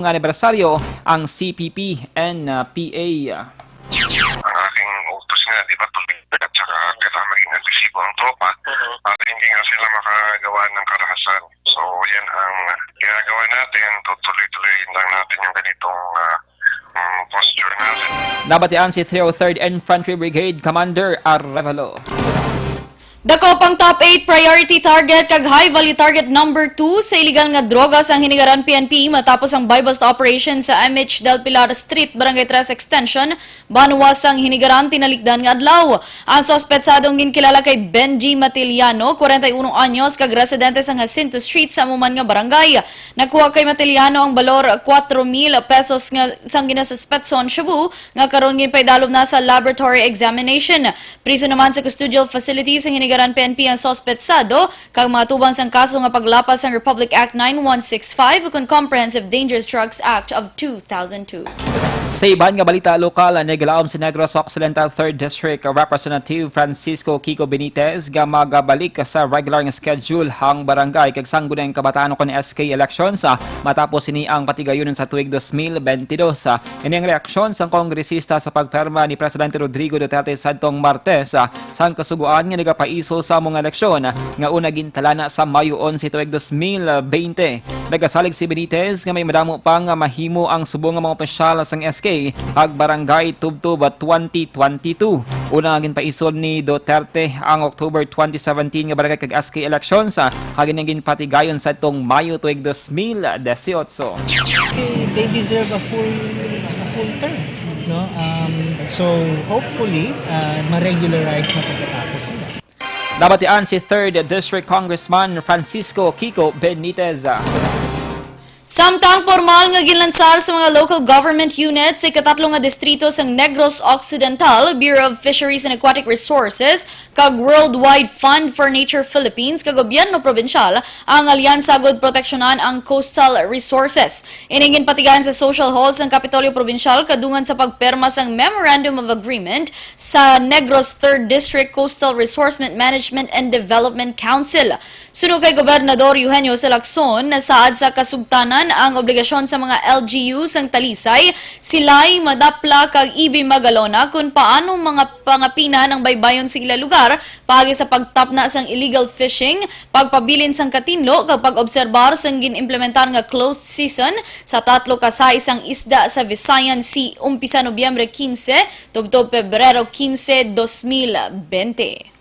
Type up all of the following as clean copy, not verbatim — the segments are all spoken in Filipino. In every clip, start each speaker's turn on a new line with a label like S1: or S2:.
S1: anibersaryo ang CPP-NPA.
S2: Ang aking utos nga, di ba, tumigil at saka kailangan maging agresibo ang tropa para hindi nga sila makagawa ng karahasan. So, yan ang ginagawa natin. Tutuloy-tuloy lang natin yung ganitong posture natin.
S1: Nabatian si 303rd Infantry Brigade Commander Arevalo.
S3: Dako pang top 8 priority target kag high value target number 2 sa illegal nga drogas ang hinigaran PNP matapos ang buy-bust operation sa MH Del Pilar Street, Barangay 3 Extension, Banuas ang hinigaran tinalikdan nga adlaw. Ang sospetsadong ginkilala kay Benji Matiliano, 41 anyos, kag residente sa Jacinto Street sa amuman nga barangay. Nakuha kay Matiliano ang balor 4,000 pesos nga sang ginasuspetson Shabu nga karon ginpaydalob na sa laboratory examination. Priso naman sa custodial facility sa hinigaran PNP ang sospetsado kag matubang sang kaso nga paglapas sang Republic Act 9165 ug Comprehensive Dangerous Drugs Act of 2002.
S1: Sa iban nga balita lokal, naglaom si Negros Occidental 3rd District Representative Francisco Kiko Benitez nga magabalik sa regular nga schedule hang barangay kag sanggunang kabataan kon SK elections matapos ini ang patigayonon sa tuig 2022. Ini ang reaksyon sang kongresista sa pagperma ni Presidente Rodrigo Duterte sadtong Martes sang kasuguan nga nagapaiso sa mga eleksyon nga una gintalana sa Mayo 11 tuig 2020. Nagasalig si Benitez nga may madamo pang mahimo ang subong nga mga opisyal sang SK ag barangay tubtub 2022. Una nga ginpaisod ni Duterte ang October 2017 nga barangay kag SK elections kag ginpatigayon sa itong Mayo tuig 2018.
S4: They deserve a full term, no? So hopefully ma-regularize na pagkatapos nila.
S1: Nabatian si 3rd District Congressman Francisco Kiko Benitez.
S3: Samtang formal nga ginlansar sa mga local government units sa ikatatlo nga distrito sa Negros Occidental, Bureau of Fisheries and Aquatic Resources, kag Worldwide Fund for Nature Philippines, kag gobyerno probinsyal, ang alyansa gud proteksyonan ang coastal resources. Iningin patigan sa social halls ng Kapitolyo Probinsyal kadungan sa pagperma sang Memorandum of Agreement sa Negros 3rd District Coastal Resource Management and Development Council. Sunog kay Gobernador Eugenio Salazar na saad sa kasugtanan ang obligasyon sa mga LGU sang Talisay, sila'y madapla kag ibi magalona kung paano mga pangapina ng baybayon sa ila lugar pagi sa pagtapna sang illegal fishing, pagpabilin sang katinlo kag pag-obserbar sang ginimplementar nga closed season sa 3 ka sa isang isda sa Visayan Sea umpisa Nobyembre 15 tubtob Pebrero 15, 2020.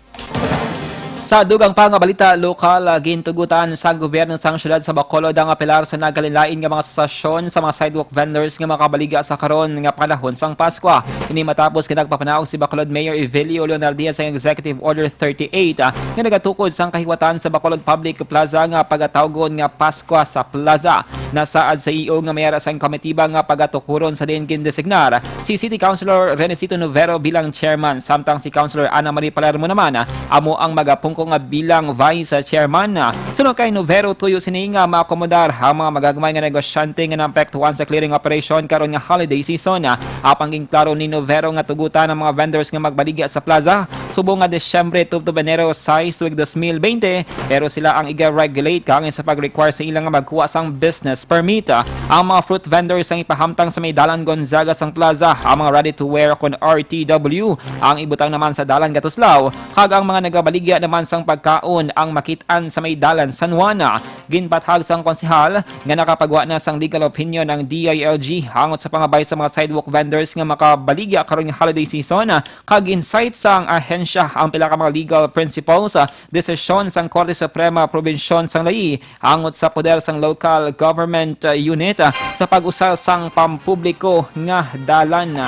S1: Sa dugang pangabalita lokal, gintugutan sa gobyerno sang syudad sa Bacolod ang apelar sa nagalinlain nga mga sasasyon sa mga sidewalk vendors nga makabaliga sa karon nga panahon sang Pasko. Ini matapos kinagpapanaog si Bacolod Mayor Evelio Leonel Diaz sa Executive Order 38 nga nagatukod sang kahiwatan sa Bacolod Public Plaza nga pagatawgon nga Pasko sa Plaza. Nasaad sa iyo nga mayara sang komitiba nga pagatukuron sa din gindesignar si City Councilor Renesito Novero bilang chairman, samtang si Councilor Ana Marie Palermo naman amo ang magapungko nga bilang vice chairman. Sunod kay Novero tuyo sini nga maakomodar ang mga magagamay nga negosyante nga naapektuhan sa clearing operation karon nga holiday season. Apang ginklaro ni Novero nga tugutan ang mga vendors nga magbaligya sa plaza subong nga Desyembre tubtob Enero 6 tuig 2020 pero sila ang iga-regulate kangin sa pag-require sa ilang nga magkuha sang business permit. Ang mga fruit vendors ang ipahamtang sa may Dalan Gonzaga sang plaza, ang mga ready-to-wear kon RTW ang ibutang naman sa Dalan Gatuslaw, kag ang mga nagabaligya naman sang pagkaon ang makitaan sa may Dalan San Juana. Ginbathag sang konsehal nga nakapagwa na sang legal opinion ng DILG hangot sa pangabay sa mga sidewalk vendors nga makabaligya karon nga holiday season, kag insight sang ahensya ang pila ka mga legal principles desisyon sang Korte Suprema Probinsyon sang Layi hangot sa poder sang local government unit sa pag-usa sang pampubliko nga dalan.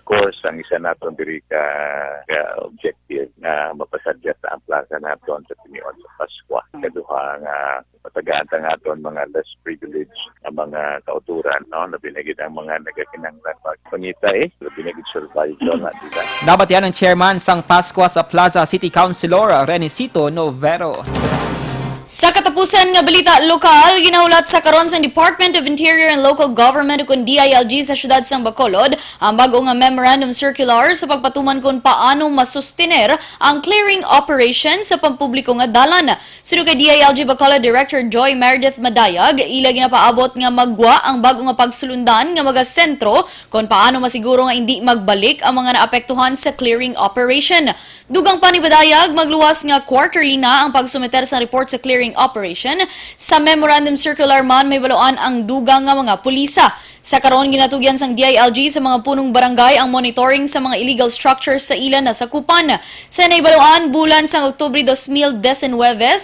S5: Of course, ang isa naton diri ka objective na mapasadya sa ang plaza naton sa tinion sa Pasko. Kaduha nga matagaan ta naton mga less privileged ang mga kauturan, no, na binigid ang mga nagakinanglan magpangita binigid survival na diba.
S1: Dapat yan ang chairman sang Pasko sa Plaza City Councilor Renesito Novero.
S3: Sa katapusan nga balita lokal, ginahulat sa karon sa Department of Interior and Local Government kung DILG sa syudad sang Bacolod ang bago nga memorandum circular sa pagpatuman kung paano masustener ang clearing operation sa pampubliko nga dalan. Sunod kay DILG Bacolod Director Joy Meredith Madayag, ila ginapaabot nga magwa ang bago nga pagsulundan nga mga sentro kung paano masiguro nga hindi magbalik ang mga naapektuhan sa clearing operation. Dugang pa ni Madayag, magluwas nga quarterly na ang pagsumeter sa report sa clearing operation. Sa memorandum circular man may baluan ang dugang nga mga pulisa. Sa karon ginatugyan sang DILG sa mga punong barangay ang monitoring sa mga illegal structures sa ilan na sakupan. Sa naibaluan bulan sang Oktubre 2019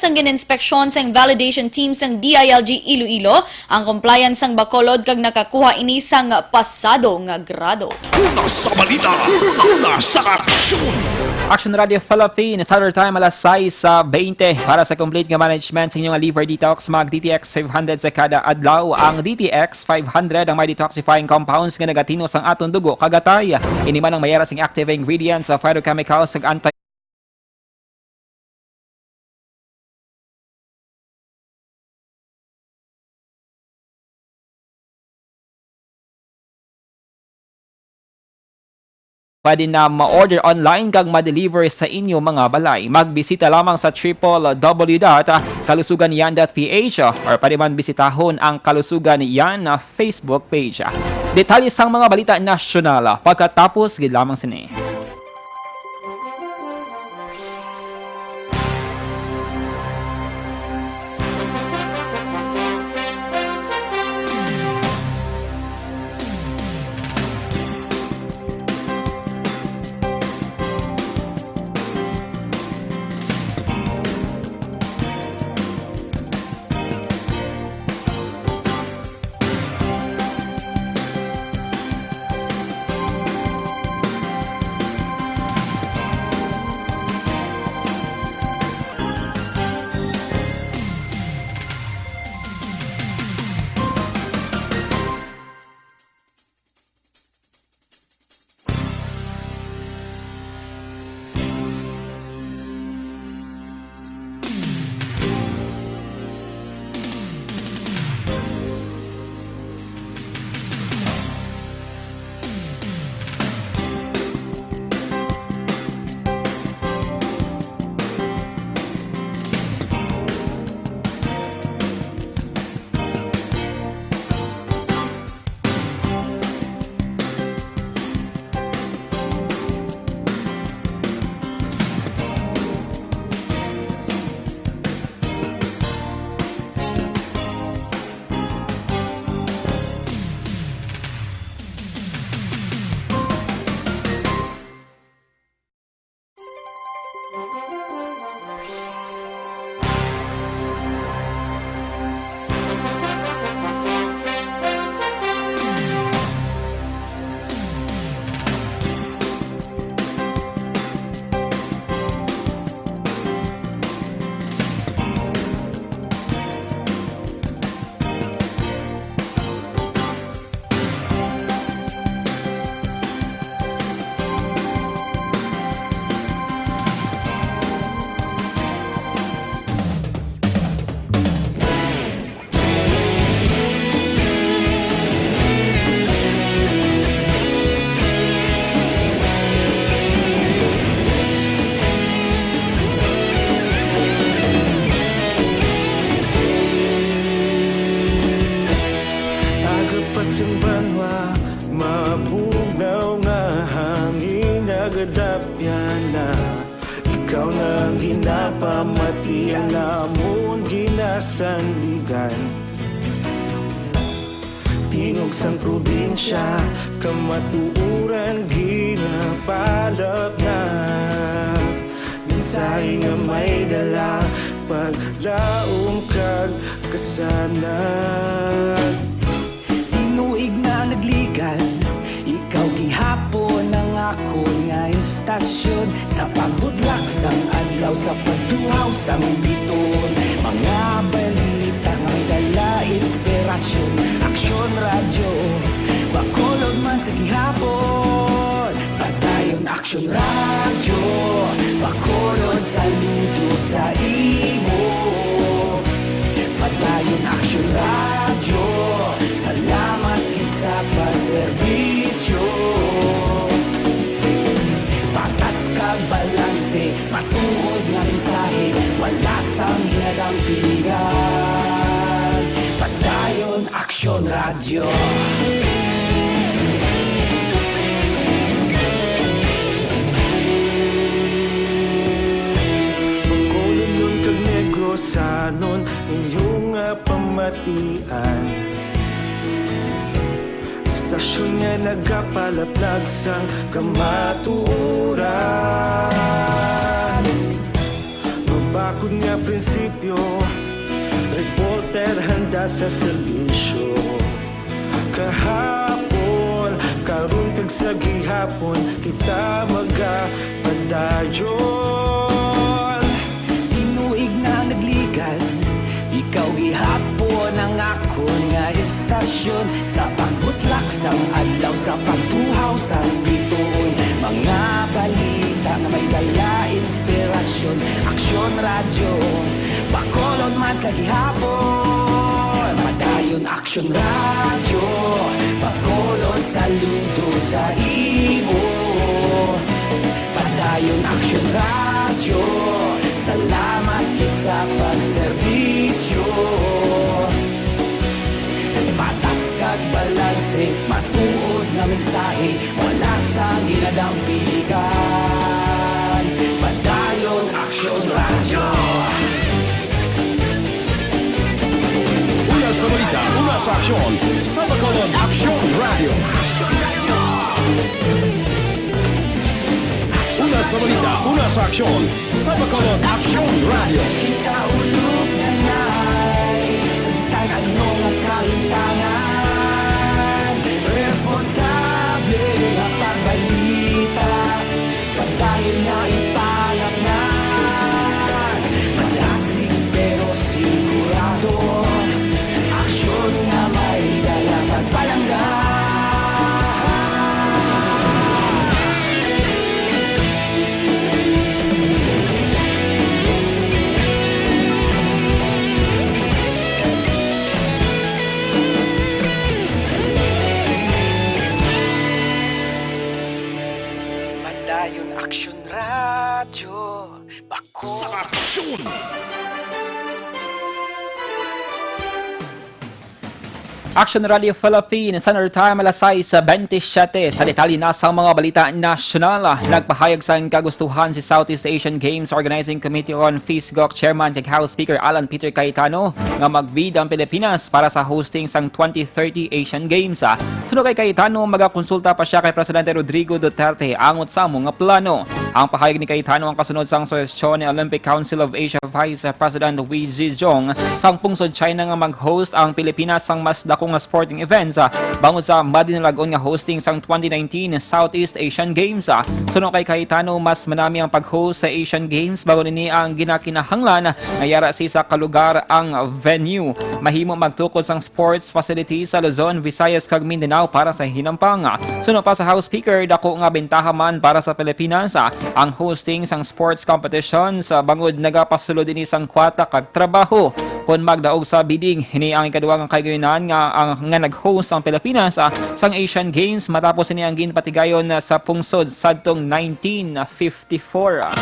S3: ang gininspeksyon sang validation team sang DILG Iloilo ang compliance sang Bacolod kag nakakuha ini sang pasado nga grado.
S6: Una sa balita, una sa aksyon.
S1: Aksyon Radio Philippines, Saturday time alas 6:20 para sa complete nga management sa inyong liver detox mag DTX 500 sa kada adlaw. Ang DTX 500 ang may detoxifying compounds nga nagatinos ang aton dugo kagatay. Ini man ang mayara sing active ingredients sa phytochemicals ug anti pwede na ma-order online kag ma-deliver sa inyo mga balay. Magbisita lamang sa www.kalusuganyan.ph or pwede man bisitahon ang Kalusugan Yan na Facebook page. Detalye sang mga balita nasyonal pagkatapos gid lamang sini.
S7: Pamati ang namon ginasandigan. Tingog sang probinsya kamatuuran ginapalap na. Minsay nga may dala paglaom kag kasanan. Tinuig na nagligan, ikaw gihapon ang ako nga istasyon. Sa pagbudlak sang adlaw, sa pagduhaw sang biton. Mga balita nga dala inspirasyon. Aksyon radyo, Bacolod man sa gihapon. Padayon Aksyon radyo, Bacolod saludo sa imo. serbisyo. Patas kag balanse, matuod nga mensahe, wala sang hinadang piligan. Padayon Aksyon Radio. Bacolod nun kag Negrosanon, inyong pamatian. Stasyon nga nagapalaplag sang kamatuuran. Mabakod nga prinsipyo, reporter handa sa serbisyo. Kahapon, karun kag sa gihapon, kita magapadayon. Tinuig na nagligan, ikaw gihapon ang akon nga istasyon. Sa pagbutlak sang adlaw, sa pagtuhaw sang bituon, mga balita na may dala inspirasyon. Aksyon Radio, Bacolod man sa gihapon. Padayon Aksyon Radio, Bacolod saludo sa imo. Padayon Aksyon Radio, salamat kit sa pagserbisyo. Patas kag balanse, matuod nga mensahe, wala sang ginadang piligan. Padayon Aksyon Radio.
S6: Una sa balita, una sa aksyon, sa Bacolod Aksyon Radio. Una sa balita, una sa aksyon, sa Bacolod Aksyon Radio.
S7: Ikaulog na na'y sabisan ano nga kahintangan. Responsable nga pagbalita, padayon nga ipalaknan. Malasig pero sigurado, aksyon nga may dalang pagpalanggan. Padayon Aksyon Radio,
S6: Sa aksyon!
S1: Action Radio Philippines, Center Time, alas 6:27. Sa detalye na sa mga balita nasyonal, nagpahayag sa kagustuhan si Southeast Asian Games Organizing Committee on FISGOC Chairman kag House Speaker Alan Peter Cayetano nga magbid ang Pilipinas para sa hosting sang 2030 Asian Games. Sunod kay Cayetano, magakonsulta pa siya kay Presidente Rodrigo Duterte angot sa mga plano. Ang pahayag ni Cayetano ang kasunod sang suhestyon ni Olympic Council of Asia Vice President Wee Zizong sang pungsod China nga mag-host ang Pilipinas sang mas dakong nga sporting events bangod sa madinalagon nga hosting sang 2019 Southeast Asian Games. Sunod kay Cayetano, mas manami ang pag-host sa Asian Games bago nini ang ginakinahanglan nga yara sa kalugar ang venue. Mahimo magtukod sang sports facilities sa Luzon, Visayas kag Mindanao para sa hinampang. Sunod pa sa House Speaker, dako nga bentaha man para sa Pilipinas ang hosting sang sports competitions bangod nagapasulod din isang kwata kag trabaho. Kung magdaog sa bidding, hini ang ikaduwa nga kayunan nga nag-host ang Pilipinas sang Asian Games matapos ini ang ginpatigayon sa pungsod sadtong 1954.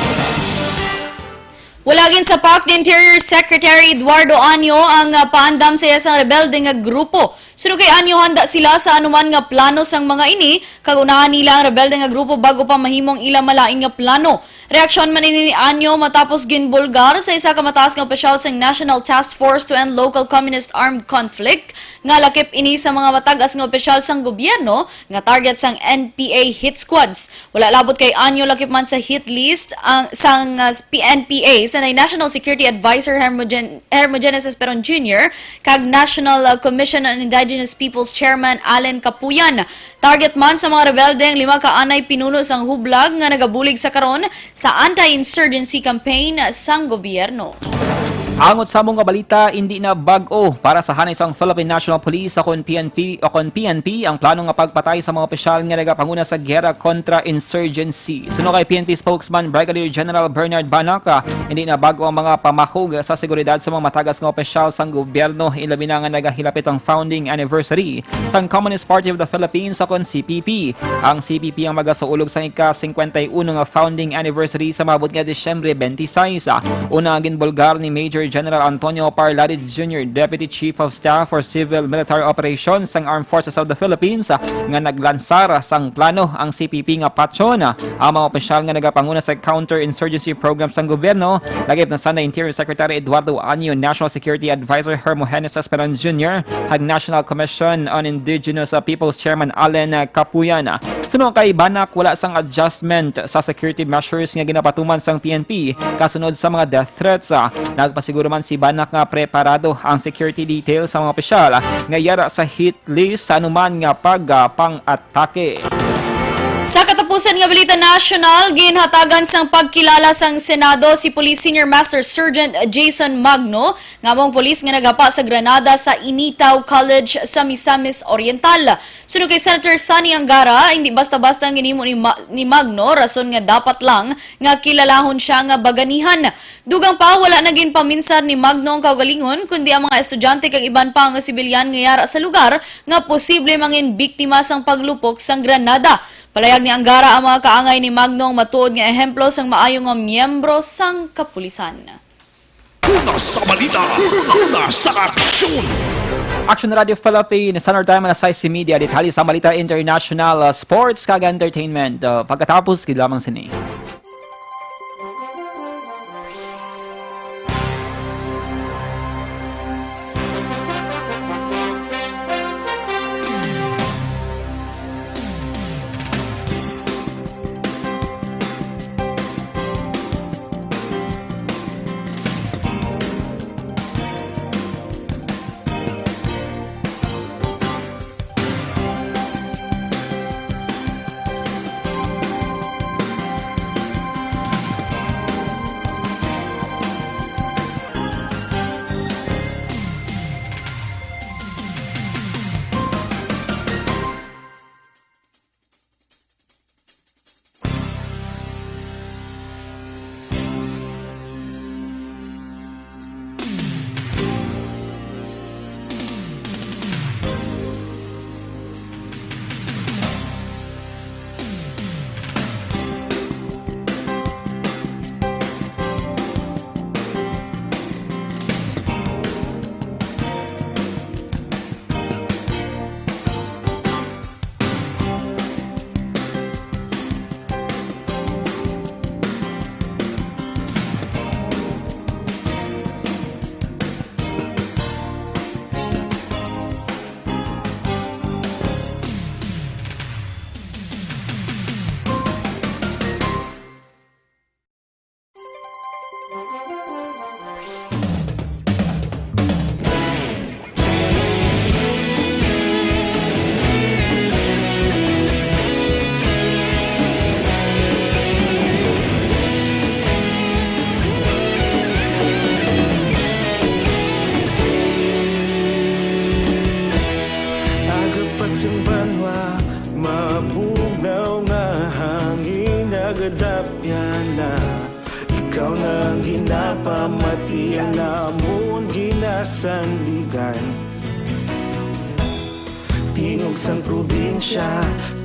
S3: Walagin sa PAC ni Interior Secretary Eduardo Anyo ang paandam sa isang rebelde nga grupo. Sunod kay Anyo, handa sila sa anuman nga plano sang mga ini, kagunahan nila ang rebelde nga grupo bago pa mahimong ila malaing nga plano. Reaksyon man ni Anyo matapos ginbulgar sa isa ka mataas nga opisyal sa National Task Force to End Local Communist Armed Conflict nga lakip ini sa mga matagas nga opisyal sang gobyerno nga target sang NPA hit squads. Wala labot kay Anyo lakip man sa hit list ang sang NPA sa National Security Advisor Hermogenes Esperon Jr. kag National Commission on Indigenous Peoples Chairman Allen Capuyan. Target man sa mga rebelde ang 5 ka anay pinuno sang hublag nga nagabulig sa karon sa anti-insurgency campaign sang gobyerno.
S1: Angot sa mga balita, hindi na bag-o para sa hanay sang Philippine National Police akon PNP ang plano nga pagpatay sa mga opisyal nga nagapanguna sa giyera kontra insurgency. Suno kay PNP spokesman Brigadier General Bernard Banaca, hindi na bago ang mga pamahog sa seguridad sa mga matagas nga opisyal sang gobyerno, ilabi na nga nagahilapit ang founding anniversary sang Communist Party of the Philippines akon CPP. Ang CPP ang magasuulog sa ika-51 nga founding anniversary sa mabot nga Disyembre 26. Una ang ginbulgar ni Major General Antonio Parladi Jr., Deputy Chief of Staff for Civil Military Operations ng Armed Forces of the Philippines, nga naglansar sang plano ang CPP nga patsyon ang mga opisyal nga nagapanguna sa counter-insurgency programs ng gobyerno, lagip na sana Interior Secretary Eduardo Anyo, National Security Advisor Hermogenes Esperon Jr., hag National Commission on Indigenous Peoples Chairman Allen Capuyan. Sunod kay Banak, wala sang adjustment sa security measures nga ginapatuman sang PNP kasunod sa mga death threats. Nagpasiguro man si Banak nga preparado ang security details sa mga opisyal nga yara sa hit list sa anuman nga pang-atake.
S3: Sa katapusan nga balita national, ginhatagan sang pagkilala sang Senado si Police Senior Master Sergeant Jason Magno, nga mong polis nga nagapa sa Granada sa Initaw College sa Misamis Oriental. Sunod kay Senator Sonny Angara, hindi basta-basta ang ginimo ni Magno, rason nga dapat lang nga kilalahon siya nga baganihan. Dugang pa, wala naging paminsar ni Magno ang kaugalingon, kundi ang mga estudyante kag iban pa nga sibilyan nga yara sa lugar nga posible mangin biktima sang paglupok sang Granada. Palayag ni Angara ang mga kaangay ni Magnong matuod nga ehemplo sang maayong nga miyembro sang kapulisan.
S6: Una sa balita, una sa aksyon.
S1: Action Radio Philippines, Standard Time na sa media, detalye sa balita international, sports kag entertainment. Pagkatapos, lamang sini.
S8: Ikaw nang ginapamati ang namon ginasandigan. Tingog sang probinsya,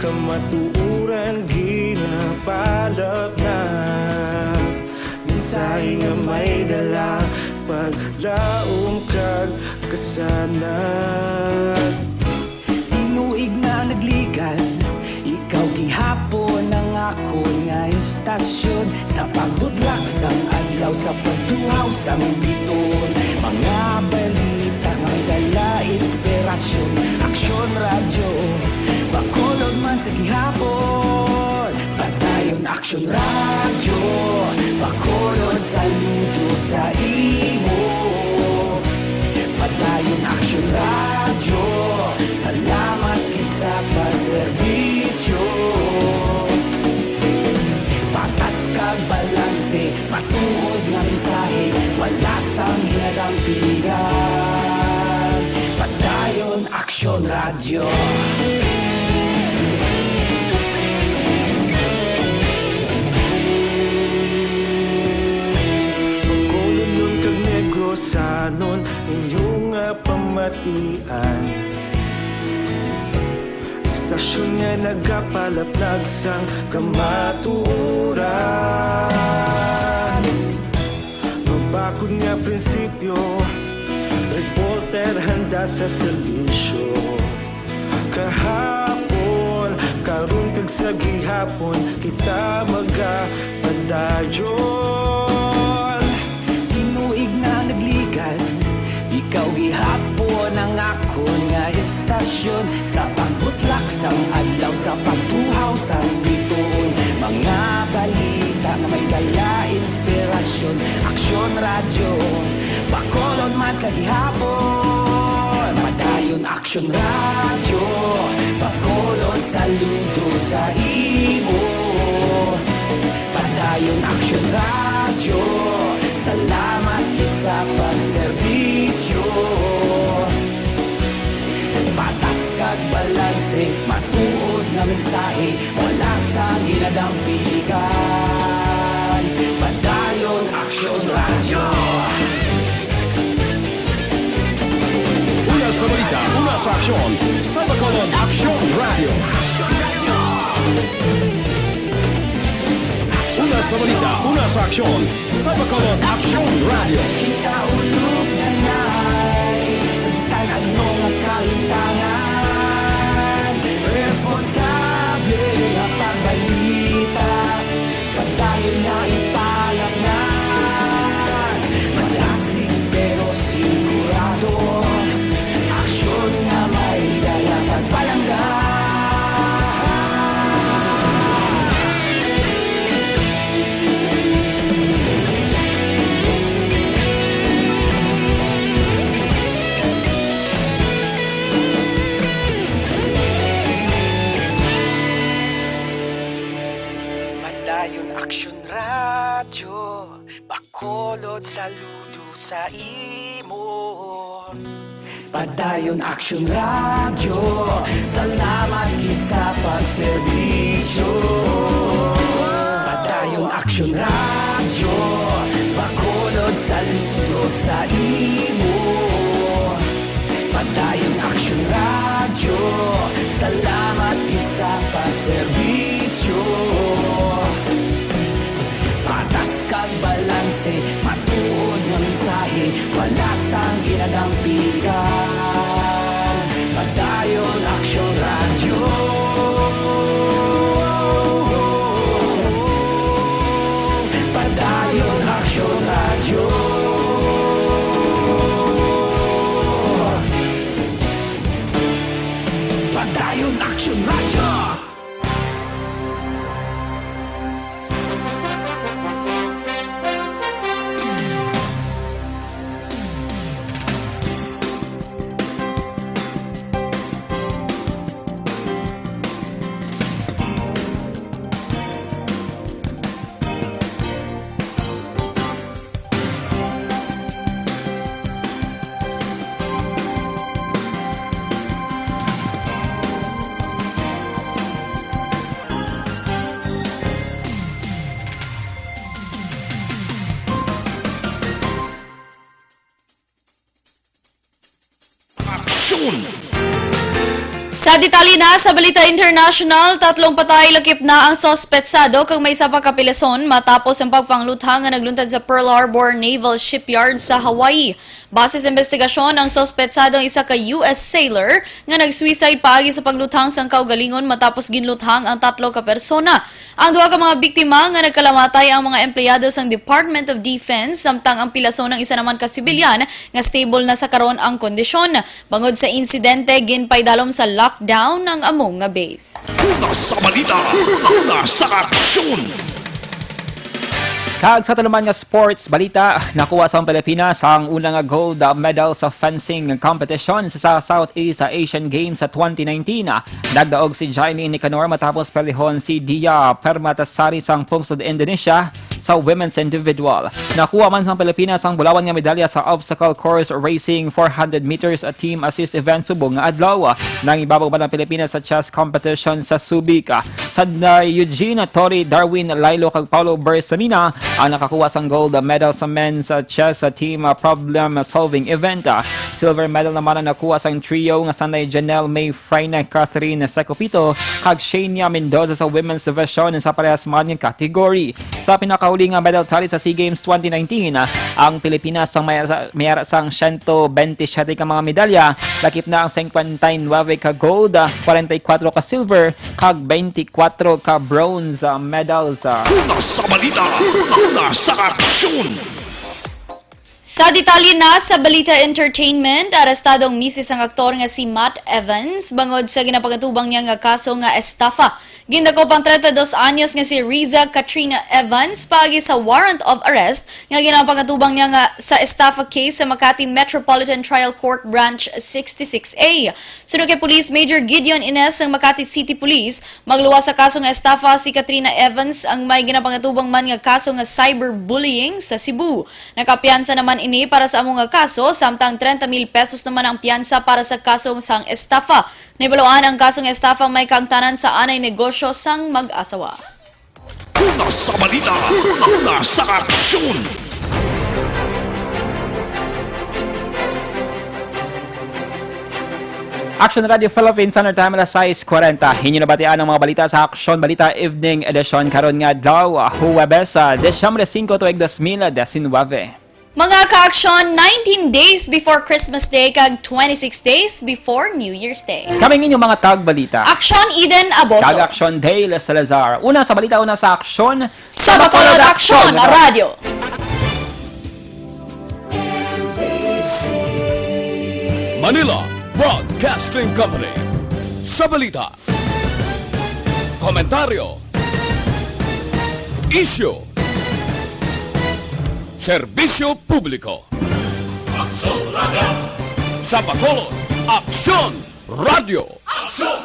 S8: kamatuuran ginapalap na. Minsay nga may dala, paglaom kag kasanat.
S7: Tinuig na nagligan, ikaw gihapon ang ako nga istasyon. Sa pagbudlak sang adlaw, sa pagtuhaw sang biton. Mga balita nga dala inspirasyon. Aksyon radyo, bakolod man sa gihapon. Padayon Aksyon radyo, bakolod saludo sa imo. Padayon Aksyon radyo, salamat kisa pagserbisyo. Patas kag balanse, matuod nga mensahe, wala sang Radyo.
S8: Magkulon nun kag negrosanon inyong pamatian. Istasyon nga nagapalaplag sang kamaturan. Mabakod nga prinsipyo, reporter handa sa serbisyo. Kahapon, karong kag sa gihapon, kita magapadayon.
S7: Tinuig na nagligan, ikaw gihapon ang ako nga istasyon. Sa pagbutlak sang adlaw, sa pagtuhaw sang bituon. Mga balita na may dala inspirasyon. Aksyon radyo, bakolon man sa gihapon. Padayon aksyon radyo, bakolon saludo sa imo. Padayon aksyon radyo, salamat kit sa pagserbisyo. Patas kag balanse, matuod na mensahe, wala sa ginadampikan. Padayon aksyon radyo.
S6: Una sa balita, una sa aksyon, sa Bacolod Aksyon Radio. Una sa balita, una sa aksyon, sa Bacolod Aksyon Radio.
S7: Kita ulog na na'y Sansan anong ang kahintangan. Responsable ang pagbalita, pagdayon na ipalaknan. Malasig pero sigurado, aksyon na may daya pagpalanggan. Padayon aksyon radyo, bakolod saludo sa imo. Padayon aksyon radyo, salamat kit sa pagserbisyo. Padayon aksyon radyo, bakolod saludo sa imo. Padayon aksyon radyo, salamat kit sa pagserbisyo. Patas kag balanse, matuod nga mensahe, wala sang ginadampigan. Padayon aksyon radyo. Padayon aksyon radyo. Padayon aksyon radyo.
S3: Sa detalye na sa Balita International, 3 patay lakip na ang sospetsado kang may isa pa kapilason matapos ang pagpangluthang nga nagluntad sa Pearl Harbor Naval Shipyard sa Hawaii. Base sa investigasyon, ang sospetsado ang isa ka US sailor nga nag-suicide paagi sa pagluthang sang kaugalingon matapos ginluthang ang 3 ka persona. Ang 2 ka mga biktima nga nagkalamatay ang mga empleyado sang Department of Defense samtang ang pilason ng isa naman ka sibilyan nga stable na sa karon ang kondisyon. Bangod sa insidente, ginpaydalom sa lockdown ang among nga base.
S6: Una sa balita, una sa aksyon.
S1: Kag sa taluman nga sports balita, nakuha sa Pilipinas ang unang gold medal sa fencing competition sa Southeast Asian Games sa 2019. Nagdaog si Jaime Nicanor matapos pelihon si Dia Permatasari sang pungsod Indonesia sa women's individual. Nakuha man sa Pilipinas ang bulawan nga medalya sa obstacle course racing 400 meters at team assist event subong nga adlaw. Nang ibabaw ba ng Pilipinas sa chess competition sa Subic. Sad Eugene, Tori, Darwin, Lilo kag Paulo Bersamina ang nakakuha sang gold medal sa men's chess team problem solving event. Silver medal naman ang nakuha sang trio nga sanay Janelle May Frayna, Catherine Secopito kag Shania Mendoza sa women's division sa parehas man nga category. Sa pinakahuli nga medal tally sa SEA Games 2019, ang Pilipinas ang mayara sang 127 ka mga medalya, lakip na ang 59 ka gold, 44 ka silver, kag 24 ka bronze medals.
S6: Una sa balita, una sa aksyon.
S3: Sa detalye na sa Balita Entertainment, arestadong misis ang aktor nga si Matt Evans bangod sa ginapagatubang niya nga kaso nga estafa. Gindakop ang 32 anyos nga si Riza Katrina Evans pagi sa warrant of arrest nga ginapagatubang niya nga sa estafa case sa Makati Metropolitan Trial Court Branch 66A. Sunod kay Police Major Gideon Ines ng Makati City Police, magluwas sa kaso nga estafa si Katrina Evans ang may ginapagatubang man nga kaso nga cyberbullying sa Cebu. Nakapiyansa naman ini para sa among nga kaso, samtang 30,000 pesos naman ang piyansa para sa kasong sang estafa. Nibaluan ang kasong estafa may kangtanan sa anay negosyo sang mag-asawa.
S6: Una sa balita, una sa aksyon.
S1: Action Radio Philippines, Center Time alas 6:40. Hinyo na batian ang mga balita sa Aksyon Balita Evening Edition karon nga daw Huwebes, Desyembre 5 tuig 2019.
S3: Mga ka-aksyon, 19 days before Christmas Day kag 26 days before New Year's Day.
S1: Kaming inyong mga tagbalita.
S3: Aksyon Eden Aboso.
S1: Kag-Aksyon Dale Salazar. Una sa balita, una sa aksyon.
S3: Sa Bacolod Aksyon Radio.
S6: Manila Broadcasting Company. Sa balita. Komentaryo. Issue. Serbisyo publiko. Aksyon Radio. Sa Bacolod, Aksyon Radio. Aksyon!